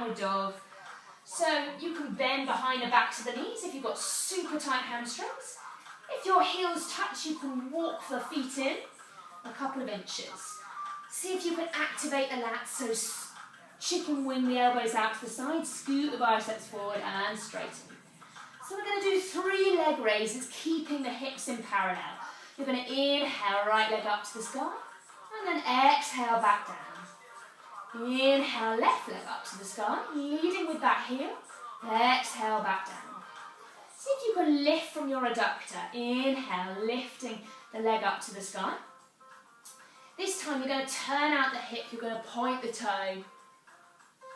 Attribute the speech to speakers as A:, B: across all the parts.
A: downward dog. So you can bend behind the backs of the knees if you've got super tight hamstrings. If your heels touch, you can walk the feet in a couple of inches. See if you can activate the lats, so chicken wing the elbows out to the side, scoot the biceps forward and straighten. So we're going to do 3 leg raises, keeping the hips in parallel. You're going to inhale, right leg up to the sky, and then exhale, back down. Inhale, left leg up to the sky, leading with that heel. Exhale, back down. See if you can lift from your adductor. Inhale, lifting the leg up to the sky. This time you're going to turn out the hip, you're going to point the toe,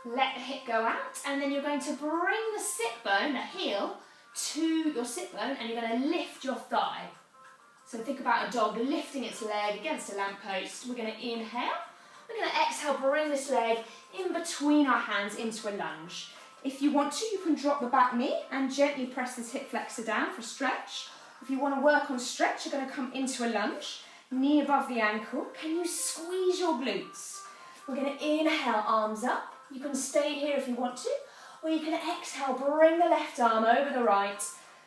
A: let the hip go out, and then you're going to bring the sit bone, the heel, to your sit bone, and you're going to lift your thigh. So think about a dog lifting its leg against a lamppost. We're going to inhale. We're going to exhale, bring this leg in between our hands into a lunge. If you want to, you can drop the back knee and gently press this hip flexor down for stretch. If you want to work on stretch, you're going to come into a lunge, knee above the ankle. Can you squeeze your glutes? We're going to inhale, arms up. You can stay here if you want to, or you can exhale, bring the left arm over the right,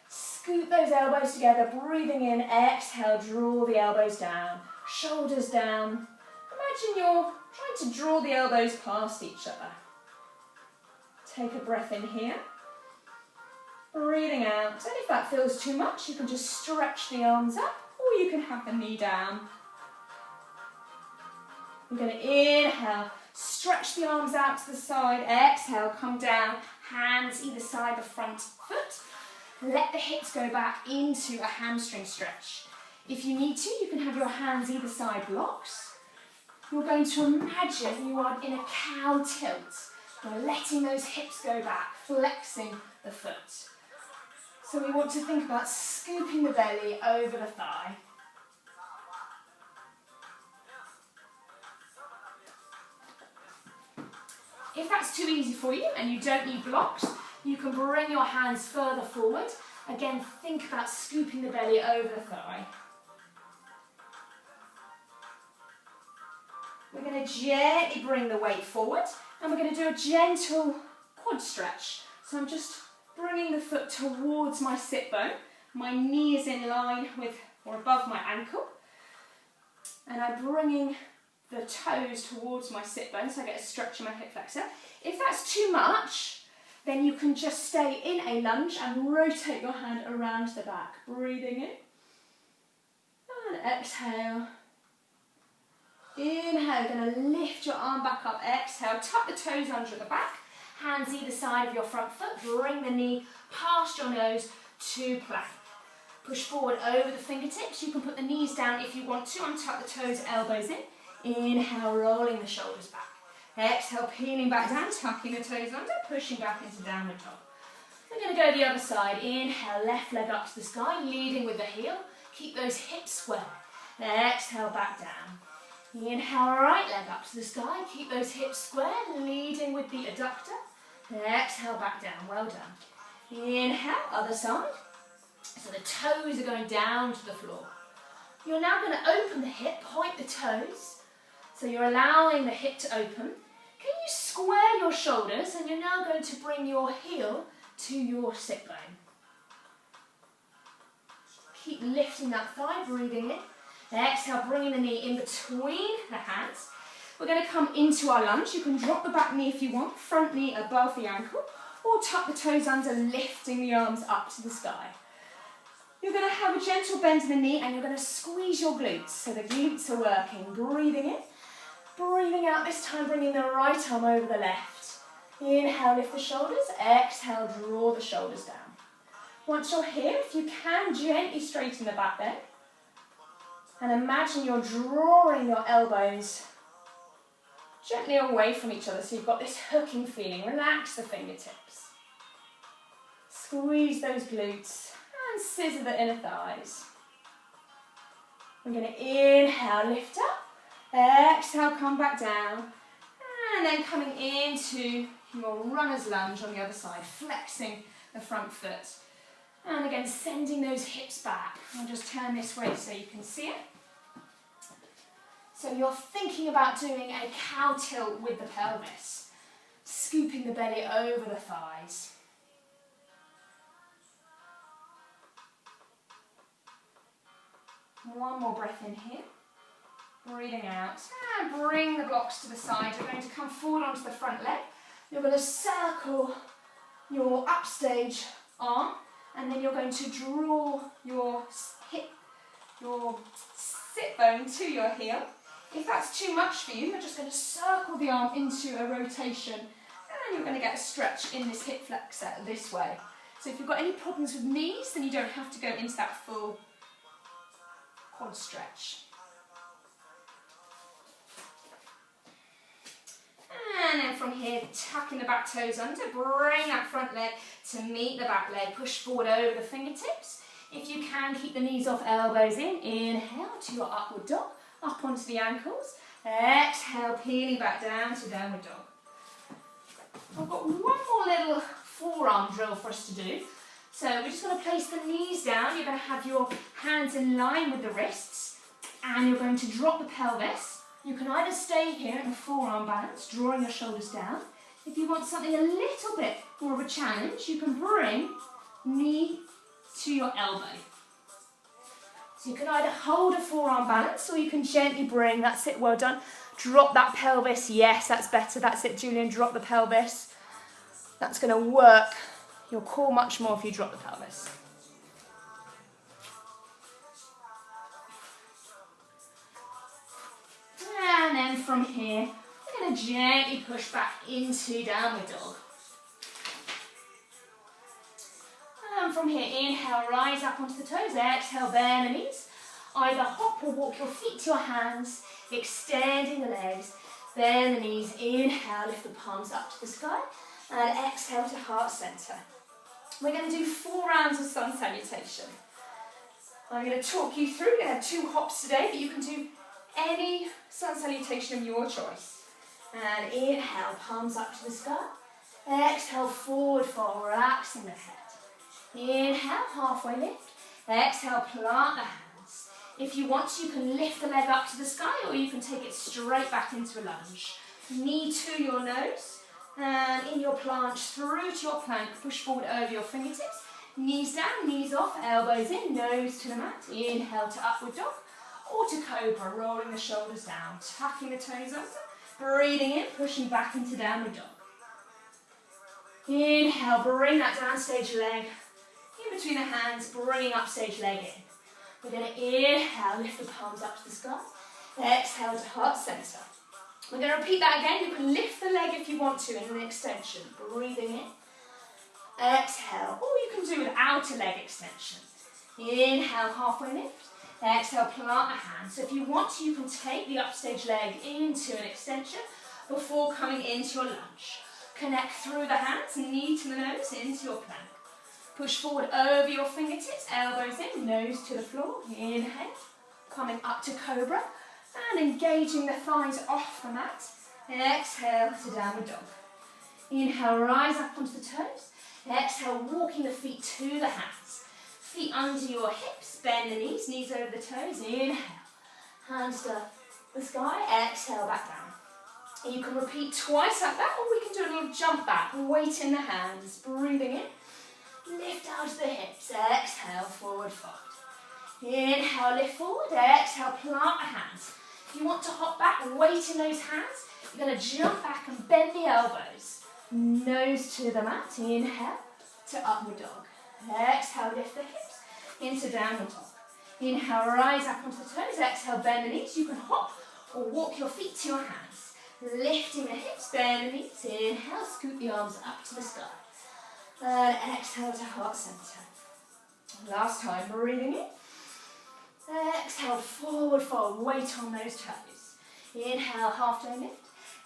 A: scoot those elbows together, breathing in, exhale, draw the elbows down, shoulders down. Imagine you're trying to draw the elbows past each other. Take a breath in here, breathing out, and if that feels too much, you can just stretch the arms up, or you can have the knee down. We're going to inhale, stretch the arms out to the side, exhale, come down, hands either side the front foot. Let the hips go back into a hamstring stretch. If you need to, you can have your hands either side blocks. You're going to imagine you are in a cow tilt. You're letting those hips go back, flexing the foot. So we want to think about scooping the belly over the thigh. If that's too easy for you and you don't need blocks, you can bring your hands further forward. Again, think about scooping the belly over the thigh. We're going to gently bring the weight forward, and we're going to do a gentle quad stretch. So I'm just bringing the foot towards my sit bone. My knee is in line with or above my ankle. And I'm bringing the toes towards my sit bone, so I get a stretch in my hip flexor. If that's too much, then you can just stay in a lunge and rotate your hand around the back. Breathing in. And exhale. Inhale, going to lift your arm back up. Exhale, tuck the toes under the back. Hands either side of your front foot. Bring the knee past your nose to plank. Push forward over the fingertips. You can put the knees down if you want to. Untuck the toes, elbows in. Inhale, rolling the shoulders back. Exhale, peeling back down, tucking the toes under, pushing back into downward dog. We're going to go the other side. Inhale, left leg up to the sky, leading with the heel. Keep those hips square. Exhale, back down. Inhale, right leg up to the sky. Keep those hips square, leading with the adductor. Exhale, back down. Well done. Inhale, other side. So the toes are going down to the floor. You're now going to open the hip, point the toes. So you're allowing the hip to open. Can you square your shoulders? And you're now going to bring your heel to your sit bone. Keep lifting that thigh, breathing in. Exhale, bringing the knee in between the hands. We're going to come into our lunge. You can drop the back knee if you want, front knee above the ankle, or tuck the toes under, lifting the arms up to the sky. You're going to have a gentle bend in the knee, and you're going to squeeze your glutes. So the glutes are working. Breathing in. Breathing out, this time bringing the right arm over the left. Inhale, lift the shoulders. Exhale, draw the shoulders down. Once you're here, if you can, gently straighten the back leg. And imagine you're drawing your elbows gently away from each other, so you've got this hooking feeling. Relax the fingertips. Squeeze those glutes and scissor the inner thighs. We're going to inhale, lift up. Exhale, come back down. And then coming into your runner's lunge on the other side, flexing the front foot. And again, sending those hips back. I'll just turn this way so you can see it. So you're thinking about doing a cow tilt with the pelvis. scooping the belly over the thighs. One more breath in here. Breathing out. And bring the blocks to the side. You're going to come forward onto the front leg. You're going to circle your upstage arm, and then you're going to draw your hip, your sit bone to your heel. If that's too much for you, you're just going to circle the arm into a rotation, and you're going to get a stretch in this hip flexor this way. So if you've got any problems with knees, then you don't have to go into that full quad stretch. And then from here, tucking the back toes under, bring that front leg to meet the back leg. Push forward over the fingertips. If you can, keep the knees off, elbows in. Inhale to your upward dog, up onto the ankles. Exhale, peeling back down to downward dog. I've got one more little forearm drill for us to do. So we're just going to place the knees down. You're going to have your hands in line with the wrists, and you're going to drop the pelvis. You can either stay here in a forearm balance, drawing your shoulders down. If you want something a little bit more of a challenge, you can bring knee to your elbow. So you can either hold a forearm balance, or you can gently bring, that's it, well done. Drop that pelvis, yes, that's better, that's it, Julian, drop the pelvis. That's going to work your core much more if you drop the pelvis. And then from here, we're going to gently push back into downward dog. And from here, inhale, rise up onto the toes. Exhale, bend the knees. Either hop or walk your feet to your hands, extending the legs. Bend the knees. Inhale, lift the palms up to the sky. And exhale to heart center. We're going to do 4 rounds of Sun Salutation. I'm going to talk you through. We're going to have 2 hops today, but you can do any Sun Salutation of your choice. And inhale, palms up to the sky. Exhale, forward fold, relaxing the head. Inhale, halfway lift. Exhale, plant the hands. If you want to, you can lift the leg up to the sky, or you can take it straight back into a lunge. Knee to your nose, and in your planche through to your plank, push forward over your fingertips. Knees down, knees off, elbows in, nose to the mat. Inhale to upward dog. Or to cobra, rolling the shoulders down, tucking the toes under, breathing in, pushing back into downward dog. Inhale, bring that downstage leg in between the hands, bringing upstage leg in. We're going to inhale, lift the palms up to the sky. Exhale to heart center. We're going to repeat that again. You can lift the leg if you want to in an extension, breathing in. Exhale, or you can do without a leg extension. Inhale, halfway lift. Exhale, plant the hands. So if you want to, you can take the upstage leg into an extension before coming into your lunge. Connect through the hands, knee to the nose, into your plank. Push forward over your fingertips, elbows in, nose to the floor. Inhale, coming up to cobra, and engaging the thighs off the mat. Exhale to downward dog. Inhale, rise up onto the toes. Exhale, walking the feet to the hands. Feet under your hips, bend the knees, knees over the toes. Inhale, hands to the sky. Exhale, back down. You can repeat twice like that, or we can do a little jump back. Weight in the hands, breathing in. Lift out to the hips. Exhale, forward fold. Inhale, lift forward. Exhale, plant the hands. If you want to hop back, weight in those hands. You're going to jump back and bend the elbows. Nose to the mat. Inhale to upward dog. Exhale, lift the hips into downward dog. Inhale, rise up onto the toes. Exhale, bend the knees. You can hop or walk your feet to your hands. Lifting the hips, bend the knees. Inhale, scoot the arms up to the sky. And exhale to heart center. Last time, breathing in. Exhale, forward fold, weight on those toes. Inhale, halfway lift.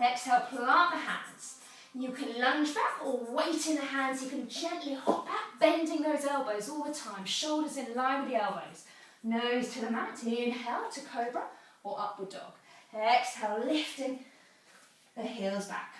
A: Exhale, plant the hands. You can lunge back or weight in the hands. You can gently hop back, bending those elbows all the time. Shoulders in line with the elbows. Nose to the mat. Inhale to cobra or upward dog. Exhale, lifting the heels back.